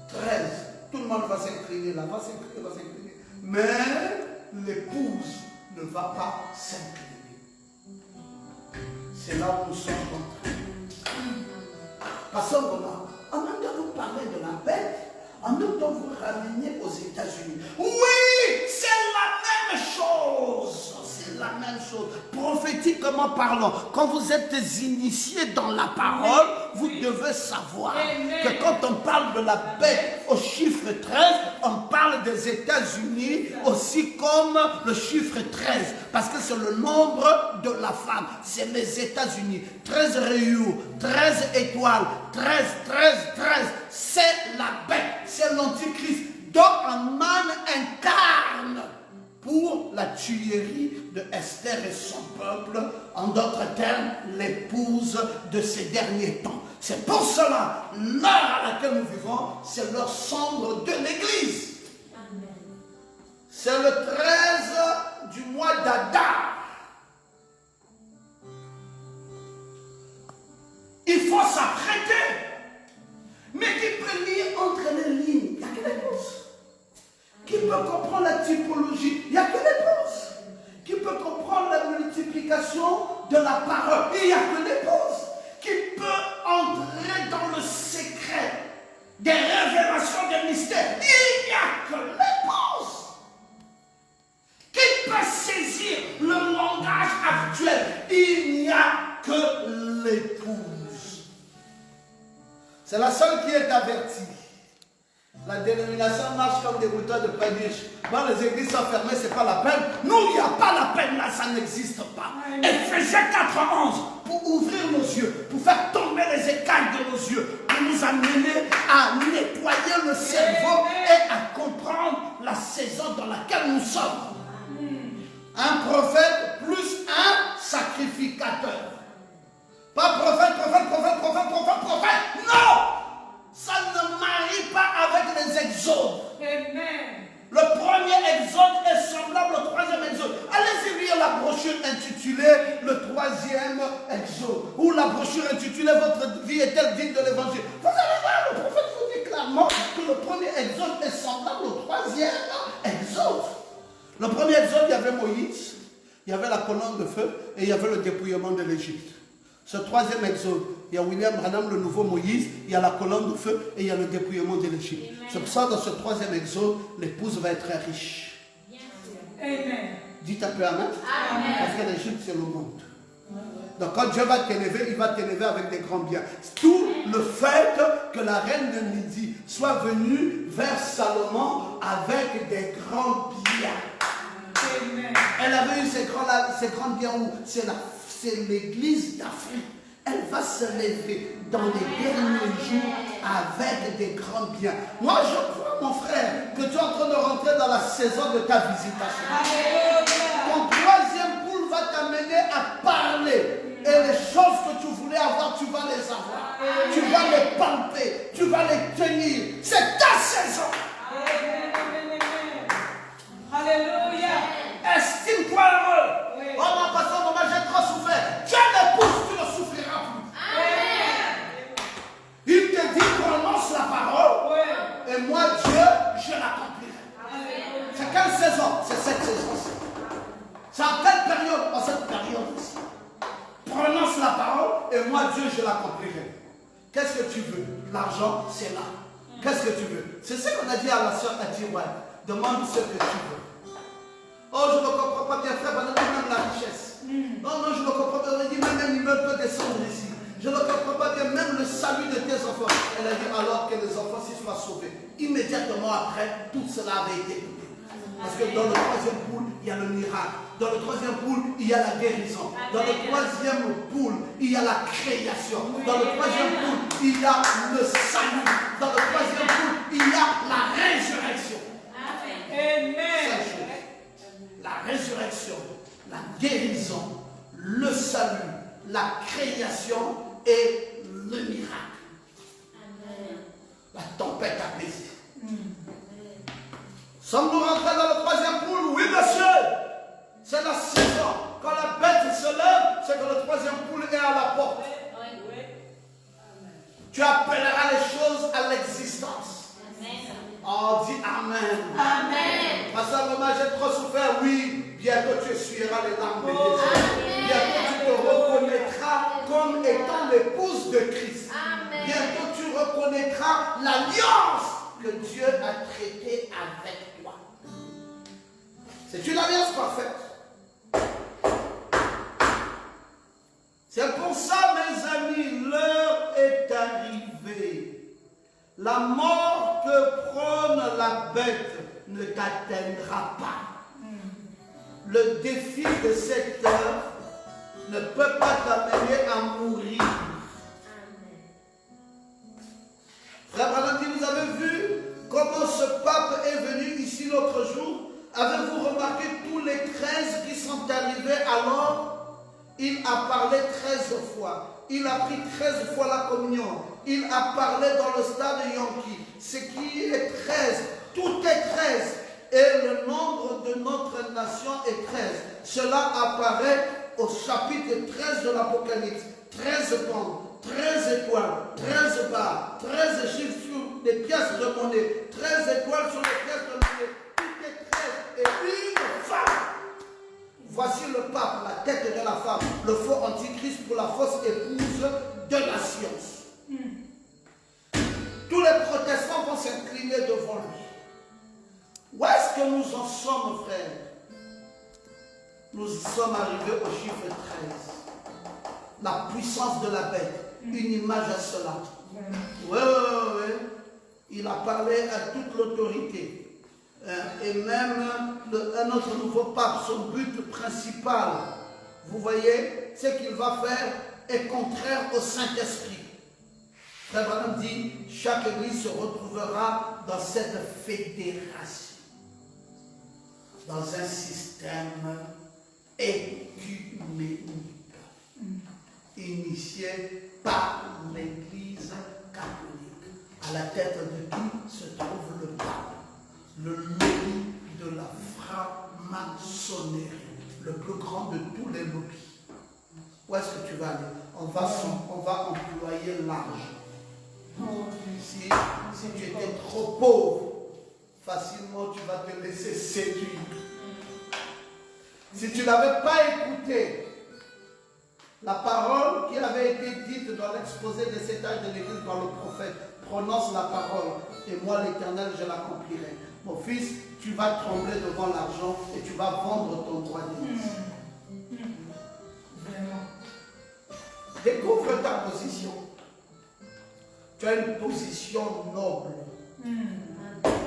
13. Tout le monde va s'incliner là, va s'incliner. Mais l'épouse ne va pas s'incliner. C'est là où nous sommes rentrés. Pasteur Roland, en même temps vous parlez de la bête, en même temps vous ramenez aux États-Unis. Oui, c'est la même chose. C'est la même chose. Prophétiquement parlant, quand vous êtes initiés dans la parole, vous devez savoir que quand on parle de la bête au chiffre 13, on parle des États-Unis aussi comme le chiffre 13. Parce que c'est le nombre de la femme. C'est les États-Unis. 13 rayures, 13 étoiles, 13. C'est la bête. C'est l'Antichrist dont Aman incarne pour la tuerie de Esther et son peuple, en d'autres termes, l'épouse de ces derniers temps. C'est pour cela, l'heure à laquelle nous vivons, c'est l'heure sombre de l'Église. C'est le 13 du mois d'Adar. Il faut s'apprêter. Mais qui peut lire entre les lignes? Il n'y a que l'épouse. Qui peut comprendre la typologie? Il n'y a que l'épouse. Qui peut comprendre la multiplication de la parole? Il n'y a que l'épouse. C'est la seule qui est avertie. La dénomination marche comme des moutons de péniche. Quand les églises sont fermées, ce n'est pas la peine. Nous, il n'y a pas la peine là, ça n'existe pas. Éphésiens 4:11, pour ouvrir nos yeux, pour faire tomber les écailles de nos yeux, pour nous amener à nettoyer le cerveau et à comprendre la saison dans laquelle nous sommes. Un prophète plus un sacrificateur. Pas prophète. Non! Ça ne marie pas avec les exodes. Amen. Le premier exode est semblable au troisième exode. Allez-y lire la brochure intitulée Le troisième exode. Ou la brochure intitulée Votre vie est-elle digne de l'évangile. Vous allez voir, le prophète vous dit clairement que le premier exode est semblable au troisième exode. Le premier exode, il y avait Moïse, il y avait la colonne de feu et il y avait le dépouillement de l'Égypte. Ce troisième exode, il y a William Branham, le nouveau Moïse, il y a la colonne de feu et il y a le dépouillement de l'Égypte. C'est pour ça que dans ce troisième exode, l'épouse va être très riche. Amen. Dites un peu Amen. Amen. Parce que l'Égypte, c'est le monde. Donc quand Dieu va t'élever, il va t'élever avec des grands biens. Tout le fait que la reine de Midi soit venue vers Salomon avec des grands biens. Amen. Elle avait eu ces grands biens où c'est l'église d'Afrique. Elle va se lever dans les derniers jours avec des grands biens. Moi, je crois, mon frère, que tu es en train de rentrer dans la saison de ta visitation. Ton troisième poule va t'amener à parler. Et les choses que tu voulais avoir, tu vas les avoir. Tu vas les palper. Tu vas les tenir. C'est ta saison. Alléluia. Estime-toi heureux. Oui. Oh mon pasteur, maman, j'ai trop souffert. Tu as l'épouse, tu ne souffriras plus. Amen. Il te dit, prononce la parole. Oui. Et moi, Dieu, je l'accomplirai. Alléluia. C'est quelle saison? C'est cette saison-ci. C'est à quelle période? En cette période-ci. Prononce la parole et moi, Dieu, je l'accomplirai. Qu'est-ce que tu veux? L'argent, c'est là. Qu'est-ce que tu veux? C'est ce qu'on a dit à la sœur Adiouane. Demande ce que tu veux. Oh, je ne comprends pas bien, frère, on a dit même la richesse. Non, je ne comprends pas. On a dit même un immeuble peut descendre ici. Je ne comprends pas bien, même le salut de tes enfants. Elle a dit alors que les enfants s'y soient sauvés. Immédiatement après, tout cela avait été coupé. Parce que dans le troisième poule, il y a le miracle. Dans le troisième poule, il y a la guérison. Dans le troisième poule, il y a la création. Dans le troisième poule, il y a le salut. Dans le troisième poule, il y a la résurrection. Amen. La résurrection, la guérison, le salut, la création et le miracle. La tempête apaisée. Sommes-nous rentrés dans le troisième poule? Oui, monsieur. C'est la saison. Quand la bête se lève, c'est que le troisième poule est à la porte. Tu appelleras les choses à l'existence. Oh, dis Amen. Amen. Pasteur, maman, j'ai trop souffert. Oui, bientôt tu essuieras les larmes de tes yeux. Bientôt tu te reconnaîtras comme étant l'épouse de Christ. Bientôt tu reconnaîtras l'alliance que Dieu a traitée avec toi. C'est une alliance parfaite. C'est pour ça, mes amis, l'heure est arrivée. La mort que prône la bête ne t'atteindra pas. Le défi de cette heure ne peut pas t'amener à mourir. Frère Valentin, vous avez vu comment ce pape est venu ici l'autre jour? Avez-vous remarqué tous les 13 qui sont arrivés alors? Il a parlé 13 fois. Il a pris 13 fois la communion. Il a parlé dans le stade Yankee. Ce qui est 13, tout est 13. Et le nombre de notre nation est 13. Cela apparaît au chapitre 13 de l'Apocalypse. 13 bandes, 13 étoiles, 13 barres, 13 chiffres sur des pièces de monnaie, 13 étoiles sur les pièces de monnaie. Tout est 13. Et une femme. Voici le pape, la tête de la femme, le faux antichrist pour la fausse épouse de la science. Tous les protestants vont s'incliner devant lui. Où est-ce que nous en sommes, frères? Nous sommes arrivés au chiffre 13. La puissance de la bête, une image à cela. Oui. Il a parlé à toute l'autorité. Et même un autre nouveau pape, son but principal, vous voyez, ce qu'il va faire est contraire au Saint-Esprit. Frère Branham dit, chaque église se retrouvera dans cette fédération, dans un système écuménique, initié par l'église catholique, à la tête de qui se trouve le pape, le lobby de la franc-maçonnerie, le plus grand de tous les lobbies. Où est-ce que tu vas aller? On va employer l'argent. Si tu étais trop pauvre, facilement tu vas te laisser séduire. Si tu n'avais pas écouté la parole qui avait été dite dans l'exposé de cet âge de l'église par le prophète, prononce la parole et moi l'Éternel je l'accomplirai. Mon fils, tu vas trembler devant l'argent et tu vas vendre ton droit d'église. Découvre ta position. Tu as une position noble.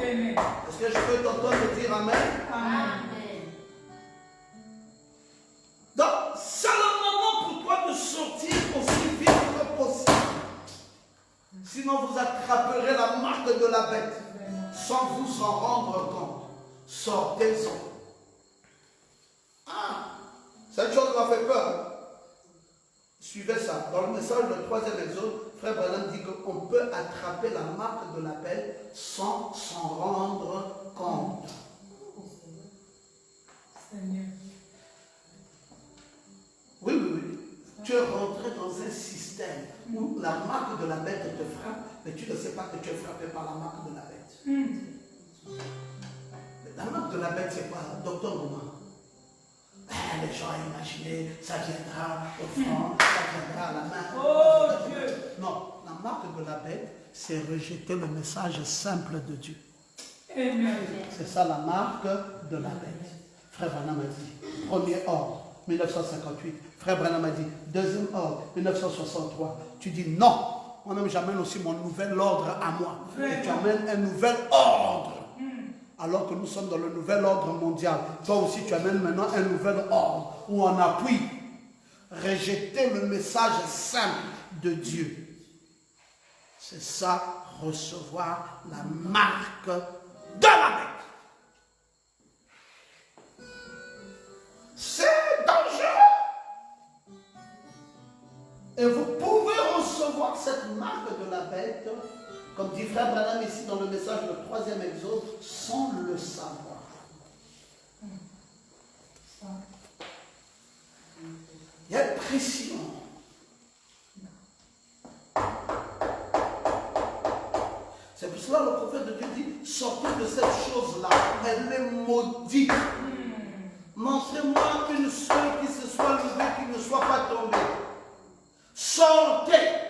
Est-ce que je peux t'entendre dire Amen? Amen. Donc, c'est le moment pour toi de sortir aussi vite que possible. Sinon, vous attraperez la marque de la bête sans vous en rendre compte. Sortez-en. Cette chose m'a fait peur. Suivez ça. Dans le message du 3e exode, Frère Branham dit qu'on peut attraper la marque de la bête sans s'en rendre compte. Oui. Tu es rentré dans un système où la marque de la bête te frappe, mais tu ne sais pas que tu es frappé par la marque de la bête. La marque de la bête, c'est quoi? Docteur Romain. Les gens imaginaient, ça viendra au front, ça viendra à la main. Oh Dieu! Non, la marque de la bête, c'est rejeter le message simple de Dieu. Amen. C'est ça la marque de la bête. Frère Branham a dit, premier ordre, 1958. Frère Branham a dit, deuxième ordre, 1963. Tu dis non. Moi-même, j'amène aussi mon nouvel ordre à moi. Et tu amènes un nouvel ordre. Alors que nous sommes dans le nouvel ordre mondial. Toi aussi, tu amènes maintenant un nouvel ordre où on appuie. Rejeter le message simple de Dieu. C'est ça, recevoir la marque de la bête. C'est dangereux. Et vous pouvez recevoir cette marque de la bête, comme dit Frère Branham ici dans le message du 3e exode, sans le savoir. Il y a une pression. C'est pour cela que le prophète de Dieu dit, sortez de cette chose-là, elle est maudite. Montrez-moi une seule qui se soit levée, qui ne soit pas tombée. Sortez.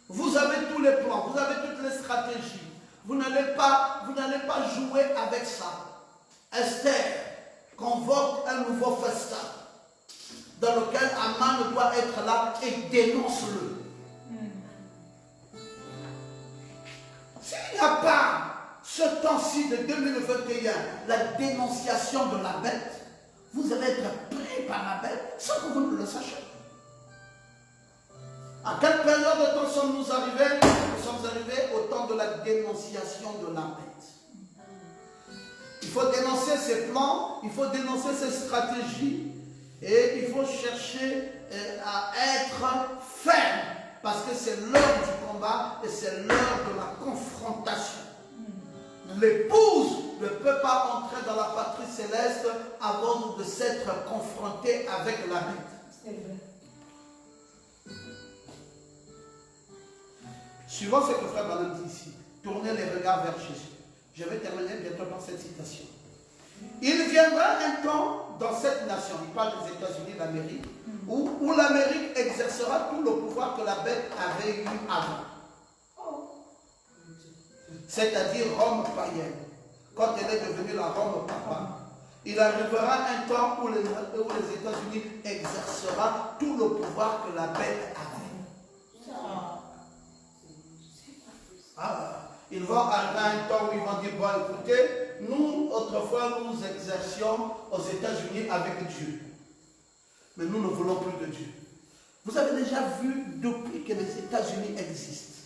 Vous avez tous les plans, vous avez toutes les stratégies. Vous n'allez pas jouer avec ça. Esther convoque un nouveau festin dans lequel Aman doit être là et dénonce-le. S'il n'y a pas ce temps-ci de 2021, la dénonciation de la bête, vous allez être pris par la bête sans que vous ne le sachiez. À quelle période de temps sommes-nous arrivés? Nous sommes arrivés au temps de la dénonciation de la bête. Il faut dénoncer ses plans, il faut dénoncer ses stratégies et il faut chercher à être ferme parce que c'est l'heure du combat et c'est l'heure de la confrontation. L'épouse ne peut pas entrer dans la patrie céleste avant de s'être confrontée avec la bête. C'est vrai. Suivant ce que Frère Branham dit ici, tournez les regards vers Jésus. Je vais terminer bientôt par cette citation. Il viendra un temps dans cette nation, il parle des États-Unis d'Amérique, où l'Amérique exercera tout le pouvoir que la bête avait eu avant. C'est-à-dire Rome païenne, quand elle est devenue la Rome papa. Il arrivera un temps où les États-Unis exercera tout le pouvoir que la bête avait. Ils vont arriver à un temps où ils vont dire, bon écoutez, nous autrefois nous exercions aux États-Unis avec Dieu. Mais nous ne voulons plus de Dieu. Vous avez déjà vu, depuis que les États-Unis existent,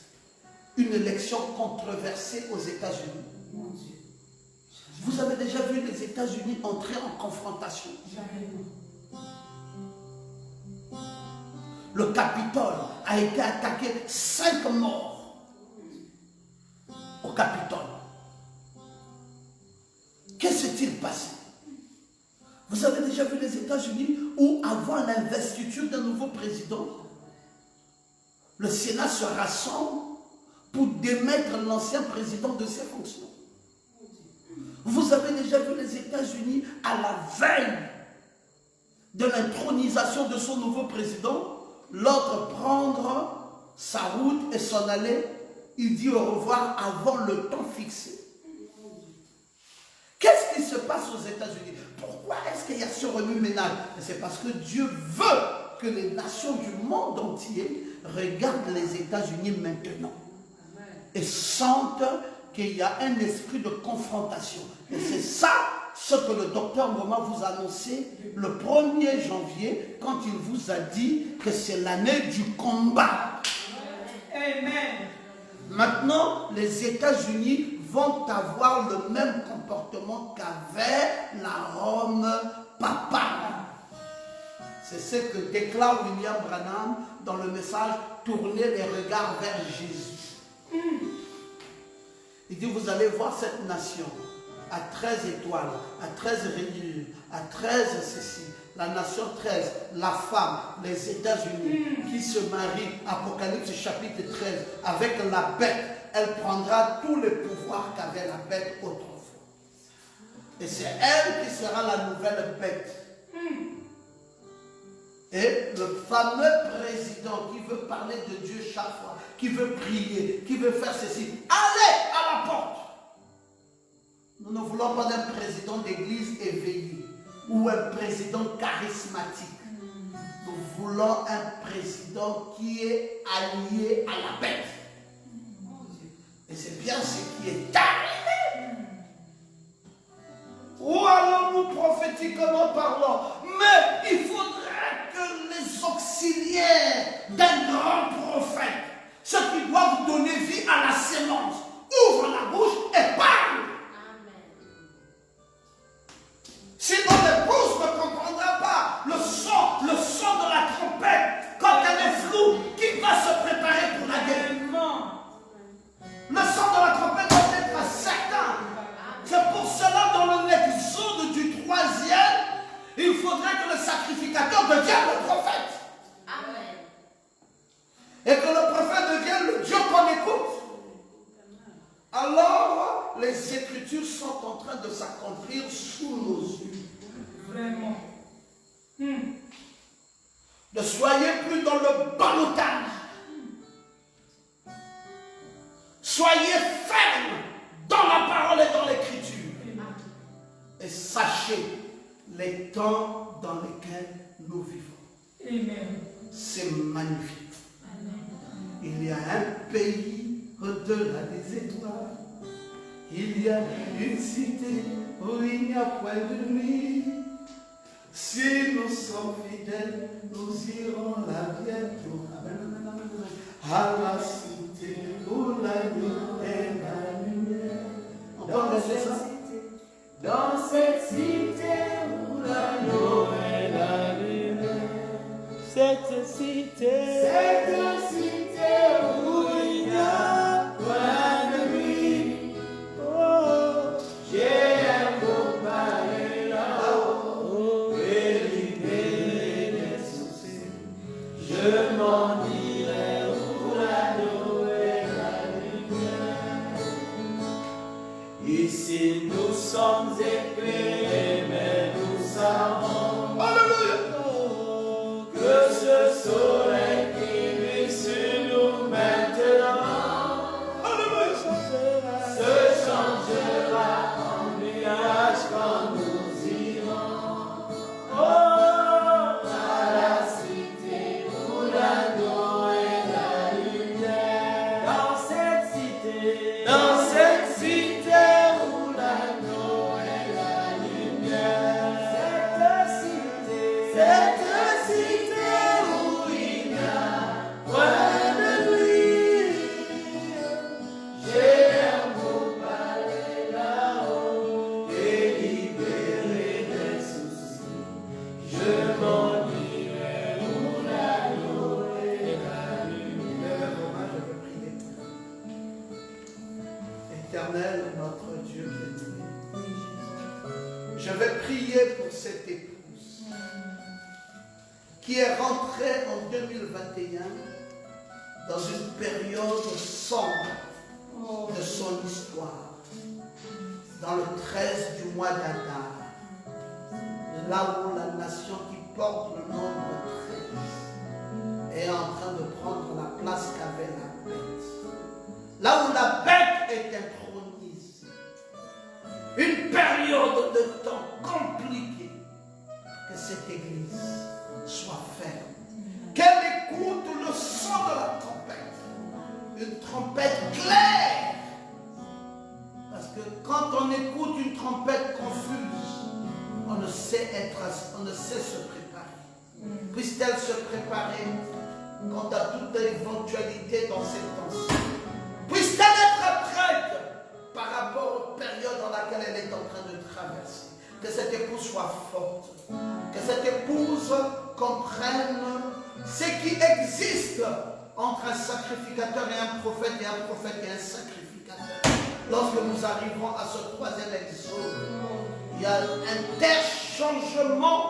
une élection controversée aux États-Unis? Mon Dieu. Vous avez déjà vu les États-Unis entrer en confrontation? Le Capitole a été attaqué, 5 morts au Capitole. Que s'est-il passé? Vous avez déjà vu les États-Unis où, avant l'investiture d'un nouveau président, le Sénat se rassemble pour démettre l'ancien président de ses fonctions? Vous avez déjà vu les États-Unis à la veille de l'intronisation de son nouveau président, l'autre prendre sa route et s'en aller, il dit au revoir avant le temps fixé. Qu'est-ce qui se passe aux États-Unis? Pourquoi est-ce qu'il y a ce remue-ménage? C'est parce que Dieu veut que les nations du monde entier regardent les États-Unis maintenant et sentent qu'il y a un esprit de confrontation. Et c'est ça ce que le docteur Moma vous a annoncé le 1er janvier quand il vous a dit que c'est l'année du combat. Amen. Maintenant, les États-Unis vont avoir le même comportement qu'avait la Rome papale. C'est ce que déclare William Branham dans le message « Tournez les regards vers Jésus ». Il dit, vous allez voir cette nation à 13 étoiles, à 13 rayures, à 13 ceci, la nation 13, la femme, les États-Unis qui se marient, Apocalypse chapitre 13, avec la bête, elle prendra tous les pouvoirs qu'avait la bête autrefois. Et c'est elle qui sera la nouvelle bête. Et le fameux président qui veut parler de Dieu chaque fois, qui veut prier, qui veut faire ceci, allez à la porte. Nous ne voulons pas d'un président d'église éveillé ou un président charismatique. Nous voulons un président qui est allié à la bête. Et c'est bien ce qui est arrivé. Ou allons-nous prophétiquement parlant? Mais il faudrait que les auxiliaires d'un grand prophète, ceux qui doivent donner vie à la sémence, ouvrent la bouche et parlent. Sinon l'épouse ne comprendra pas le son de la trompette quand elle est floue, qui va se préparer pour la guerre. Le son de la trompette doit être certain. C'est pour cela dans l'exode du 3e, il faudrait que le sacrificateur devienne le prophète. Amen. Et que le prophète devienne le Dieu qu'on écoute. Alors, les Écritures sont en train de s'accomplir sous nos yeux. Vraiment. Ne soyez plus dans le ballottage. Soyez fermes dans la parole et dans l'Écriture. Et sachez les temps dans lesquels nous vivons. Amen. C'est magnifique. Amen. Il y a un pays au-delà des étoiles. Il y a une cité où il n'y a point de nuit. Si nous sommes fidèles, nous irons là bientôt. À la cité où la nuit est la lumière. On peut laisser ça? Dans cette cité où l'agneau est la lumière. Cette cité où il n'y a point de nuit. Oh, j'ai un compagnon là-haut, et libéré des soucis. Je m'en irai où l'agneau est la lumière. Ici nous sommes éclairés, mais nous savons, alléluia, que ce soleil qui brille sur nous maintenant, alléluia, se changera en nuage quand nous irons. Oh, à la cité où l'agneau Éternel, notre Dieu bien-aimé, je vais prier pour cette épouse qui est rentrée en 2021 dans une période sombre de son histoire, dans le 13 du mois d'Adar, là où la nation qui porte le nombre 13 est en train de prendre la place qu'avait la bête. Là où la bête est intronisée. Une période de temps compliquée. Que cette église soit ferme. Qu'elle écoute le son de la trompette. Une trompette claire. Parce que quand on écoute une trompette confuse, on ne sait se préparer. Puisse-t-elle se préparer quant à toute éventualité dans ces temps-ci. Puisse-t-elle être prête par rapport aux périodes dans lesquelles elle est en train de traverser. Que cette épouse soit forte. Que cette épouse comprenne ce qui existe entre un sacrificateur et un prophète et un sacrificateur. Lorsque nous arrivons à ce troisième exode, il y a un tel changement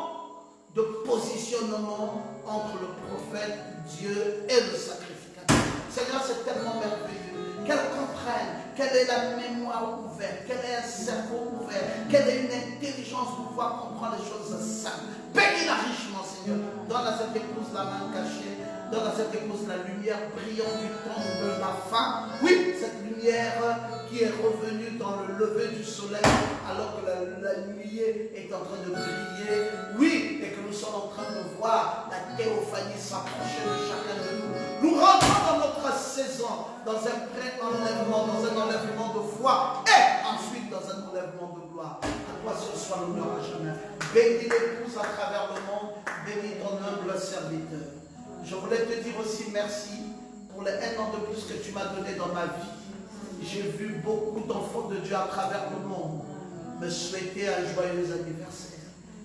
de positionnement entre le prophète, Dieu et le sacrificateur. Seigneur, c'est tellement merveilleux. Qu'elle comprenne, qu'elle ait la mémoire ouverte, qu'elle ait un cerveau ouvert, qu'elle ait une intelligence pour pouvoir comprendre les choses simples. Bénis-la richement, Seigneur. Donne à cette épouse la main cachée. Donne à cette épouse la lumière brillante du temps de la fin. Oui, cette lumière qui est revenue dans le lever du soleil alors que la nuit est en train de briller. Oui, et que nous sommes en train de voir la théophanie s'approcher de chacun de nous. Nous rentrons dans notre saison, dans un pré-enlèvement, dans un enlèvement de foi et ensuite dans un enlèvement de gloire. À toi seul soit l'honneur à jamais. Bénis l'épouse à travers le monde. Bénis ton humble serviteur. Je voulais te dire aussi merci pour les 1 an de plus que tu m'as donné dans ma vie. J'ai vu beaucoup d'enfants de Dieu à travers le monde me souhaiter un joyeux anniversaire.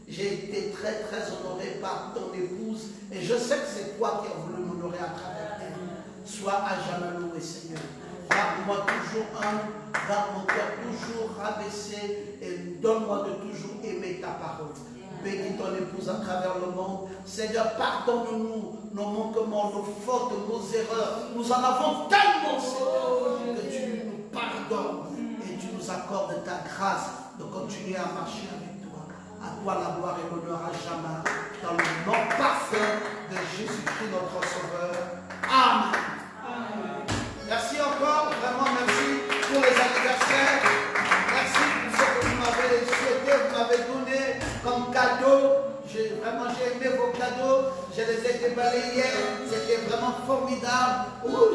J'ai été très très honoré par ton épouse et je sais que c'est toi qui as voulu m'honorer à travers elle. Sois à jamais loué, Seigneur. Garde-moi toujours humble, garde mon cœur toujours rabaissé et donne-moi de toujours aimer ta parole. Bénis ton épouse à travers le monde. Seigneur, pardonne-nous nos manquements, nos fautes, nos erreurs. Nous en avons tellement, Seigneur, que tu nous pardonnes et tu nous accordes ta grâce de continuer à marcher avec toi. À toi la gloire et l'honneur à jamais. Dans le nom parfait de Jésus-Christ, notre Sauveur. Amen. Amen. Merci encore, vraiment merci pour les anniversaires. Merci pour ce que vous m'avez souhaité, vous m'avez donné comme cadeau. J'ai aimé vos cadeaux. Je les ai déballés hier. C'était vraiment formidable.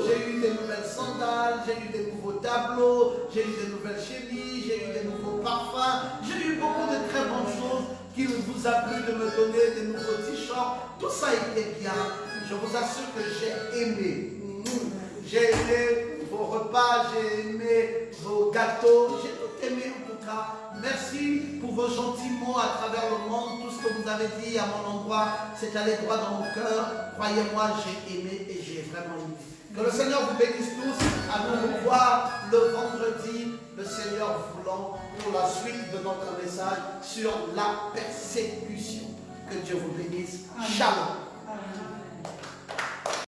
J'ai eu des nouvelles sandales, j'ai eu des nouveaux tableaux, j'ai eu des nouvelles chemises, j'ai eu des nouveaux parfums. J'ai eu beaucoup de très bonnes choses qu'il vous a plu de me donner, des nouveaux t-shirts. Tout ça était bien. Je vous assure que j'ai aimé. J'ai aimé vos repas, j'ai aimé vos gâteaux, j'ai tout aimé en tout cas. Merci pour vos gentils mots à travers le monde. Tout ce que vous avez dit à mon endroit, c'est allé droit dans mon cœur. Croyez-moi, j'ai aimé et j'ai vraiment aimé. Que le Seigneur vous bénisse tous. À nous revoir le vendredi, le Seigneur voulant, pour la suite de notre message sur la persécution. Que Dieu vous bénisse. Shalom.